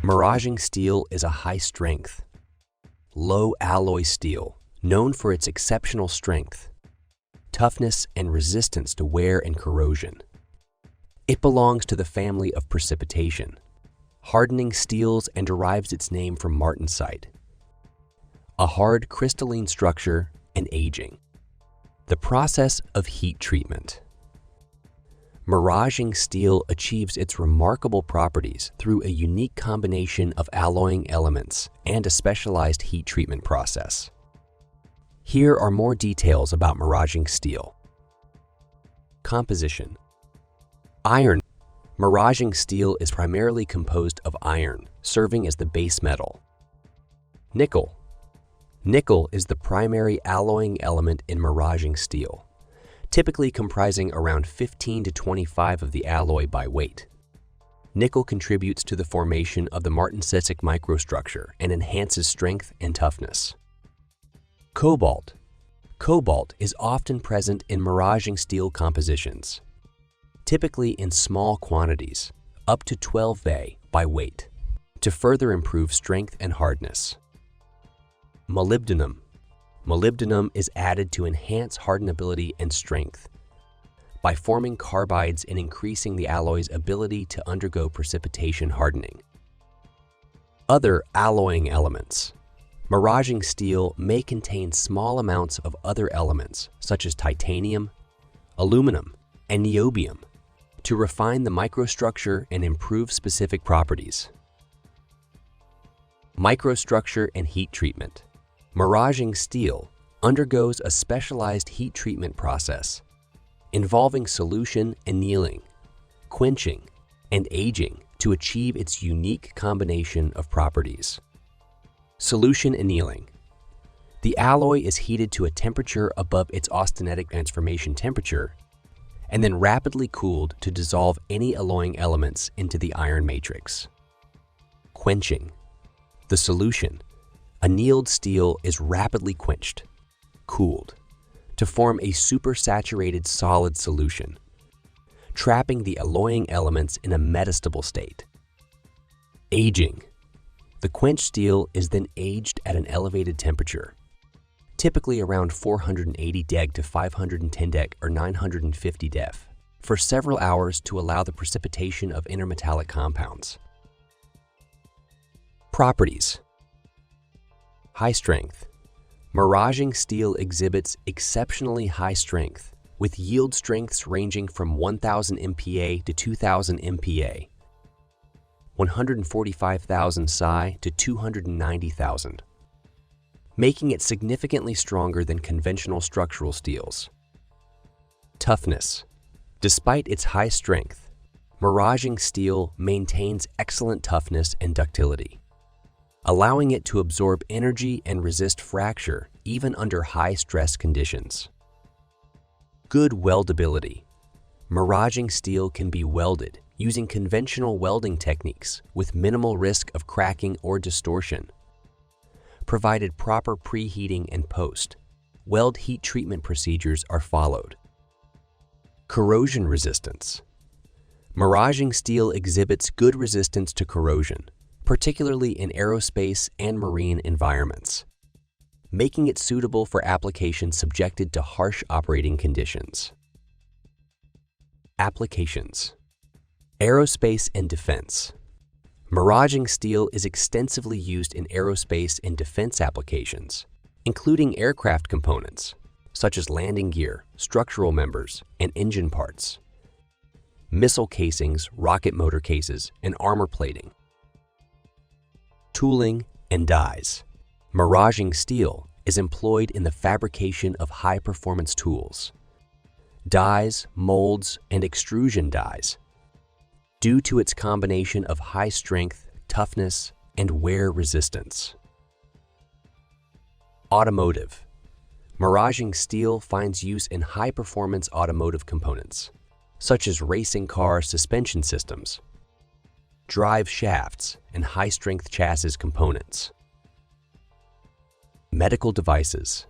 Maraging steel is a high-strength, low-alloy steel known for its exceptional strength, toughness, and resistance to wear and corrosion. It belongs to the family of precipitation, hardening steels, and derives its name from martensite, a hard crystalline structure, and aging. The process of heat treatment. Maraging steel achieves its remarkable properties through a unique combination of alloying elements and a specialized heat treatment process. Here are more details about Maraging steel. Composition. Iron. Maraging steel is primarily composed of iron, serving as the base metal. Nickel. Nickel is the primary alloying element in Maraging steel, typically comprising around 15 to 25 of the alloy by weight. Nickel contributes to the formation of the martensitic microstructure and enhances strength and toughness. Cobalt. Cobalt is often present in Maraging steel compositions, typically in small quantities, up to 12 Ve by weight, to further improve strength and hardness. Molybdenum. Molybdenum is added to enhance hardenability and strength by forming carbides and increasing the alloy's ability to undergo precipitation hardening. Other alloying elements. Maraging steel may contain small amounts of other elements such as titanium, aluminum, and niobium to refine the microstructure and improve specific properties. Microstructure and heat treatment. Maraging steel undergoes a specialized heat treatment process involving solution annealing, quenching, and aging to achieve its unique combination of properties. Solution annealing. The alloy is heated to a temperature above its austenitic transformation temperature and then rapidly cooled to dissolve any alloying elements into the iron matrix. Quenching. The solution, annealed steel, is rapidly quenched, cooled, to form a supersaturated solid solution, trapping the alloying elements in a metastable state. Aging. The quenched steel is then aged at an elevated temperature, typically around 480 deg to 510 deg or 950 def, for several hours to allow the precipitation of intermetallic compounds. Properties. High strength. Maraging steel exhibits exceptionally high strength, with yield strengths ranging from 1,000 MPa to 2,000 MPa, 145,000 psi to 290,000, making it significantly stronger than conventional structural steels. Toughness. Despite its high strength, Maraging steel maintains excellent toughness and ductility, allowing it to absorb energy and resist fracture even under high-stress conditions. Good weldability. Maraging steel can be welded using conventional welding techniques with minimal risk of cracking or distortion. Provided proper preheating and post, weld heat treatment procedures are followed. Corrosion resistance. Maraging steel exhibits good resistance to corrosion, particularly in aerospace and marine environments, making it suitable for applications subjected to harsh operating conditions. Applications. Aerospace and defense. Maraging steel is extensively used in aerospace and defense applications, including aircraft components, such as landing gear, structural members, and engine parts, missile casings, rocket motor cases, and armor plating. Tooling and dies. Maraging steel is employed in the fabrication of high-performance tools, dies, molds, and extrusion dies, due to its combination of high strength, toughness, and wear resistance. Automotive. Maraging steel finds use in high-performance automotive components, such as racing car suspension systems, drive shafts, and high-strength chassis components. Medical devices.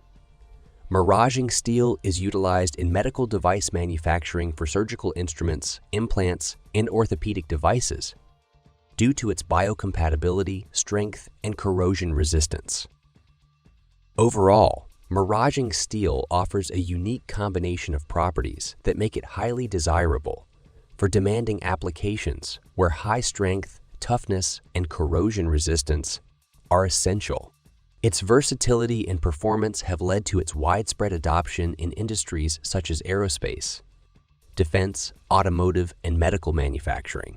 Maraging steel is utilized in medical device manufacturing for surgical instruments, implants, and orthopedic devices due to its biocompatibility, strength, and corrosion resistance. Overall, Maraging steel offers a unique combination of properties that make it highly desirable for demanding applications where high strength, toughness, and corrosion resistance are essential. Its versatility and performance have led to its widespread adoption in industries such as aerospace, defense, automotive, and medical manufacturing.